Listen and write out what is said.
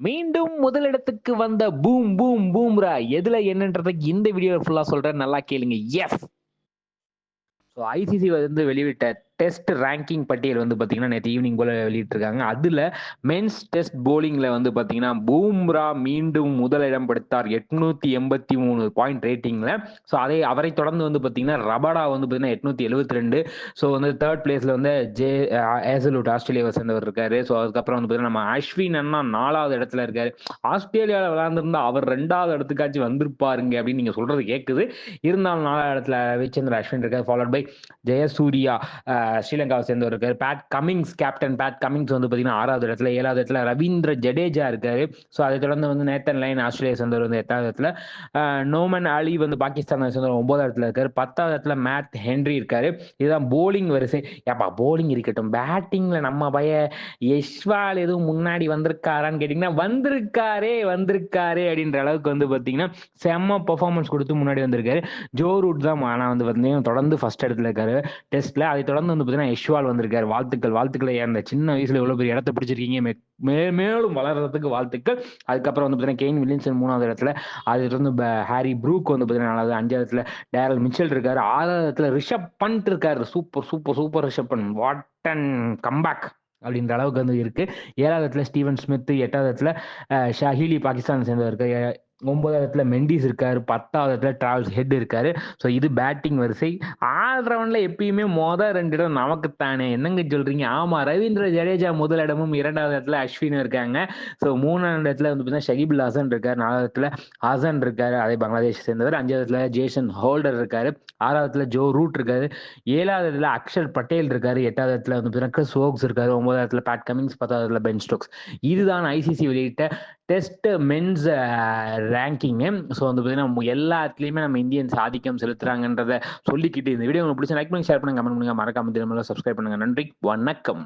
மீண்டும் முதலிடத்துக்கு வந்த boom boom Bumrah எதுல என்னன்றதை இந்த வீடியோ ஃபுல்லா சொல்றேன், நல்லா கேளுங்க. எஸ். ஸோ ஐசிசி வந்து வெளியிட்ட டெஸ்ட் ரேங்கிங் பட்டியல் வந்து பார்த்தீங்கன்னா நேற்று ஈவினிங் போல வெளியிட்டிருக்காங்க. அதில் மென்ஸ் டெஸ்ட் போலிங்கில் வந்து பார்த்தீங்கன்னா பூம்ரா மீண்டும் முதலிடம் பிடித்தார் 883 பாயிண்ட் ரேட்டிங்கில். ஸோ அவரை தொடர்ந்து வந்து பார்த்தீங்கன்னா ரபாடா வந்து பார்த்தீங்கன்னா 872. ஸோ வந்து தேர்ட் பிளேஸில் வந்து ஹேசல்வுட் ஆஸ்திரேலியாவை சேர்ந்தவர் இருக்காரு. ஸோ அதுக்கப்புறம் வந்து பார்த்தீங்கன்னா நம்ம அஸ்வின் அண்ணா 4வது இடத்துல இருக்காரு. ஆஸ்திரேலியாவில் விளையாண்டுருந்தா அவர் 2வது இடத்துக்காச்சும் வந்திருப்பாருங்க அப்படின்னு நீங்கள் சொல்றது கேட்குது. இருந்தாலும் 4வது இடத்துல ரவிச்சந்திர அஸ்வின் இருக்காரு. ஃபாலோட் பை ஜெயசூர்யா ஸ்ரீலங்காவை சேர்ந்தவர் இருக்காரு. Bad Cummins, captain bad Cummins வந்து பார்த்தீங்கன்னா 6வது இடத்துல. 7வது இடத்துல ரவீந்திர ஜடேஜா இருக்காரு. ஸோ அதை தொடர்ந்து வந்து நேத்தன் லைன் ஆஸ்திரேலியா சேர்ந்தவர் வந்து 8வது இடத்துல. நோமன் அலி வந்து பாகிஸ்தான் சேர்ந்தவர் 9வது இடத்துல இருக்காரு. 10வது இடத்துல மேட் ஹென்ரி இருக்காரு. இதுதான் போலிங் வரிசை. ஏப்பா போலிங் இருக்கட்டும், பேட்டிங்ல நம்ம யஷ்வால் எதுவும் முன்னாடி வந்திருக்காரான்னு கேட்டீங்கன்னா வந்திருக்காரே அப்படின்ற அளவுக்கு வந்து பார்த்தீங்கன்னா செம்ம பெர்ஃபார்மன்ஸ் கொடுத்து முன்னாடி வந்திருக்காரு. ஜோ ரூட் தான் ஆனால் வந்து பார்த்தீங்கன்னா தொடர்ந்து ஃபர்ஸ்ட் இடத்துல இருக்காரு டெஸ்ட்ல. அதை தொடர்ந்து வந்து பார்த்தீங்கன்னா யஷ்வால் வந்திருக்காரு. வாழ்த்துக்கள். அந்த சின்ன வயசுல எவ்வளவு பெரிய இடத்தை பிடிச்சிருக்கீங்க, மேலும் வளர்றதுக்கு வாழ்த்துக்கள். அதுக்கப்புறம் வந்து பார்த்தீங்கன்னா கெயின் வில்லியம்சன் 3வது இடத்துல. அதை தொடர்ந்து ஹாரி ப்ரூக் வந்து பார்த்தீங்கன்னா 4வது. 5வது இடத்துல டேரல் மிச்சல் இருக்காரு. 6வது இடத்துல ரிஷப் பண்ட் இருக்காரு. Super Rishabh Pant, what and comeback அப்படின்ற அளவுக்கு வந்து இருக்கு. 7வது இடத்துல ஸ்டீவன் ஸ்மித். 8வது இடத்துல ஷஹீலி பாகிஸ்தான் சேர்ந்தவர் இருக்காரு. 9வது இடத்துல மெண்டிஸ் இருக்காரு. 10வது இடத்துல டிராவல்ஸ் ஹெட் இருக்காரு. ஸோ இது பேட்டிங் வரிசை. ஆல்ரவுண்ட்ல எப்பயுமே 2 இடம் நமக்குத்தானே, என்னங்க சொல்றீங்க? ஆமா, ரவீந்திர ஜடேஜா முதலிடமும் 2வது இடத்துல அஸ்வினும் இருக்காங்க. ஸோ 3வது இடத்துல வந்து பார்த்தீங்கன்னா ஷகிபுல் ஹசன் இருக்காரு. 4வது இடத்துல ஹசன் இருக்காரு, அதே பங்களாதேஷ் சேர்ந்தவர். 5வது இடத்துல ஜேசன் ஹோல்டர் இருக்காரு. 6வது இடத்துல ஜோ ரூட் இருக்காரு. 7வது இடத்துல அக்ஷர் பட்டேல் இருக்காரு. 8வது இடத்துல வந்து பார்த்தீங்கன்னா கிறிஸ் ஓக்ஸ் இருக்காரு. 9வது இடத்துல பேட் கமிங்ஸ். 10வது இடத்துல பென் ஸ்டோக்ஸ். இதுதான் ஐசிசி வெளியிட்ட டெஸ்ட் மென்ஸ் ரேங்கிங்கு. ஸோ வந்து பார்த்தீங்கன்னா எல்லாத்துலேயுமே நம்ம இந்தியன்ஸ் ஆதிக்கம் செலுத்துறாங்கன்றத சொல்லிக்கிட்டு இந்த வீடியோ உங்களுக்கு பிடிச்ச லைக் பண்ணி ஷேர் பண்ணுங்க, கமெண்ட் பண்ணுங்க, மறக்காம திரும்ப சப்ஸ்கிரைப் பண்ணுங்க. நன்றி, வணக்கம்.